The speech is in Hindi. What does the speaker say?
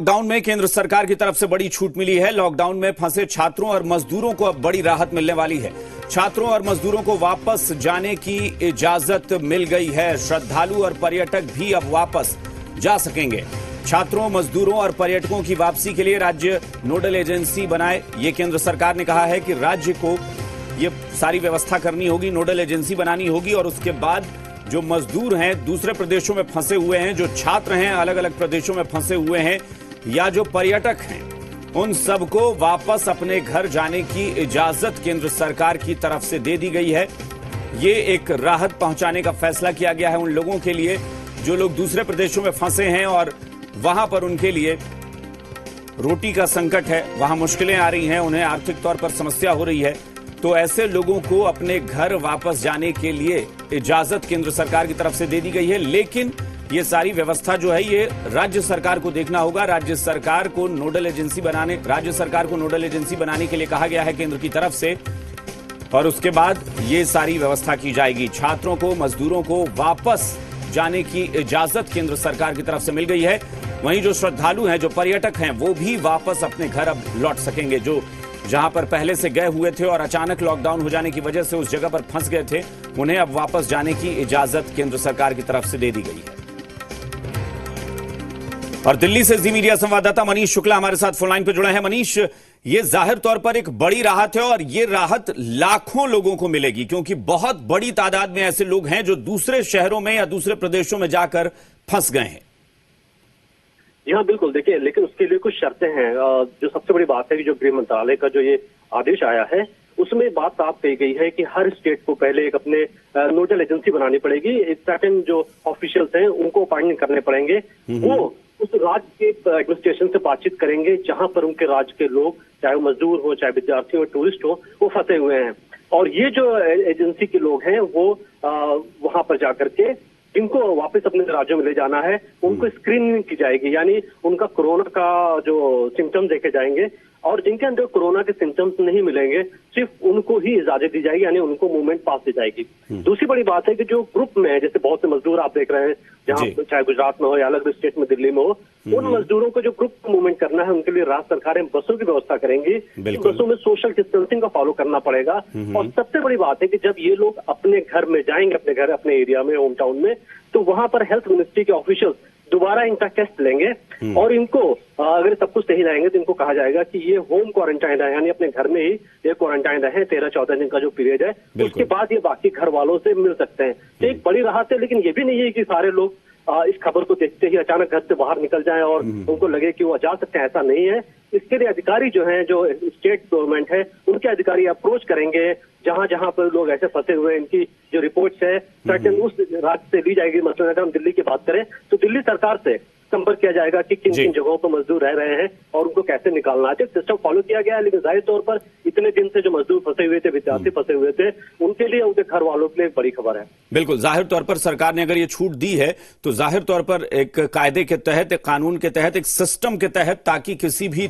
लॉकडाउन में केंद्र सरकार की तरफ से बड़ी छूट मिली है। लॉकडाउन में फंसे छात्रों और मजदूरों को अब बड़ी राहत मिलने वाली है। छात्रों और मजदूरों को वापस जाने की इजाजत मिल गई है। श्रद्धालु और पर्यटक भी अब वापस जा सकेंगे। छात्रों, मजदूरों और पर्यटकों की वापसी के लिए राज्य नोडल एजेंसी बनाए। ये केंद्र सरकार ने कहा है कि राज्य को ये सारी व्यवस्था करनी होगी, नोडल एजेंसी बनानी होगी और उसके बाद जो मजदूर हैं, दूसरे प्रदेशों में फंसे हुए हैं, जो छात्र हैं, अलग अलग प्रदेशों में फंसे हुए हैं या जो पर्यटक हैं, उन सबको वापस अपने घर जाने की इजाजत केंद्र सरकार की तरफ से दे दी गई है। ये एक राहत पहुंचाने का फैसला किया गया है उन लोगों के लिए जो लोग दूसरे प्रदेशों में फंसे हैं और वहां पर उनके लिए रोटी का संकट है, वहां मुश्किलें आ रही हैं, उन्हें आर्थिक तौर पर समस्या हो रही है। तो ऐसे लोगों को अपने घर वापस जाने के लिए इजाजत केंद्र सरकार की तरफ से दे दी गई है। लेकिन ये सारी व्यवस्था जो है ये राज्य सरकार को देखना होगा। राज्य सरकार को नोडल एजेंसी बनाने के लिए कहा गया है केंद्र की तरफ से और उसके बाद ये सारी व्यवस्था की जाएगी। छात्रों को, मजदूरों को वापस जाने की इजाजत केंद्र सरकार की तरफ से मिल गई है। वहीं जो श्रद्धालु हैं, जो पर्यटक हैं, वो भी वापस अपने घर अब लौट सकेंगे। जो जहां पर पहले से गए हुए थे और अचानक लॉकडाउन हो जाने की वजह से उस जगह पर फंस गए थे, उन्हें अब वापस जाने की इजाजत केंद्र सरकार की तरफ से दे दी गई है। और दिल्ली से जी मीडिया संवाददाता मनीष शुक्ला हमारे साथ फोन लाइन पर जुड़े हैं। मनीष, ये जाहिर तौर पर एक बड़ी राहत है और ये राहत लाखों लोगों को मिलेगी क्योंकि बहुत बड़ी तादाद में ऐसे लोग हैं जो दूसरे शहरों में या दूसरे प्रदेशों में जाकर फंस गए हैं। जी हाँ, बिल्कुल। देखिए, लेकिन उसके लिए कुछ शर्तें हैं। जो सबसे बड़ी बात है कि जो गृह मंत्रालय का जो ये आदेश आया है उसमें बात साफ कही गई है कि हर स्टेट को पहले एक अपने नोडल एजेंसी बनानी पड़ेगी। एक सर्टेन जो ऑफिशियल्स हैं उनको अपॉइंट करने पड़ेंगे। वो उस राज्य के एडमिनिस्ट्रेशन से बातचीत करेंगे जहां पर उनके राज्य के लोग, चाहे वो मजदूर हो, चाहे विद्यार्थी हो, टूरिस्ट हो, वो फंसे हुए हैं। और ये जो एजेंसी के लोग हैं वो वहां पर जाकर के जिनको वापस अपने राज्यों में ले जाना है उनको स्क्रीनिंग की जाएगी, यानी उनका कोरोना का जो सिम्टम्स देखे जाएंगे और जिनके अंदर कोरोना के सिम्टम्स नहीं मिलेंगे सिर्फ उनको ही इजाजत दी जाएगी, यानी उनको मूवमेंट पास दी जाएगी। दूसरी बड़ी बात है कि जो ग्रुप में है, जैसे बहुत से मजदूर आप देख रहे हैं जहाँ चाहे गुजरात में हो या अलग स्टेट में, दिल्ली में हो, उन मजदूरों को जो ग्रुप मूवमेंट करना है उनके लिए राज्य सरकारें बसों की व्यवस्था करेंगी। बसों में सोशल डिस्टेंसिंग का फॉलो करना पड़ेगा। और सबसे बड़ी बात है कि जब ये लोग अपने घर में जाएंगे, अपने घर, अपने एरिया में, होम टाउन में, तो वहां पर हेल्थ मिनिस्ट्री के ऑफिशियल्स दोबारा इनका टेस्ट लेंगे और इनको अगर सब कुछ सही रहेंगे तो इनको कहा जाएगा कि ये होम क्वारंटाइन है, यानी अपने घर में ही ये क्वारंटाइन रहे 13-14 दिन का जो पीरियड है, उसके बाद ये बाकी घर वालों से मिल सकते हैं। तो एक बड़ी राहत है। लेकिन ये भी नहीं है कि सारे लोग इस खबर को देखते ही अचानक घर से बाहर निकल जाएं और उनको लगे कि वो जा सकते हैं, ऐसा नहीं है। इसके लिए अधिकारी जो हैं, जो स्टेट गवर्नमेंट है, उनके अधिकारी अप्रोच करेंगे जहां जहां पर लोग ऐसे फंसे हुए हैं। इनकी जो रिपोर्ट्स है सर्टेन उस राज्य से ली जाएगी। मसलन अगर हम दिल्ली की बात करें तो दिल्ली सरकार से संपर्क किया जाएगा कि किन किन जगहों पर मजदूर रह रहे हैं और उनको कैसे निकालना है। सिस्टम फॉलो किया गया है, लेकिन जाहिर तौर पर इतने दिन से जो मजदूर फंसे हुए थे, विद्यार्थी फंसे हुए थे, उनके लिए, उनके घर वालों के लिए एक बड़ी खबर है। बिल्कुल, जाहिर तौर पर सरकार ने अगर ये छूट दी है तो जाहिर तौर पर एक कायदे के तहत, एक कानून के तहत, एक सिस्टम के तहत, ताकि किसी भी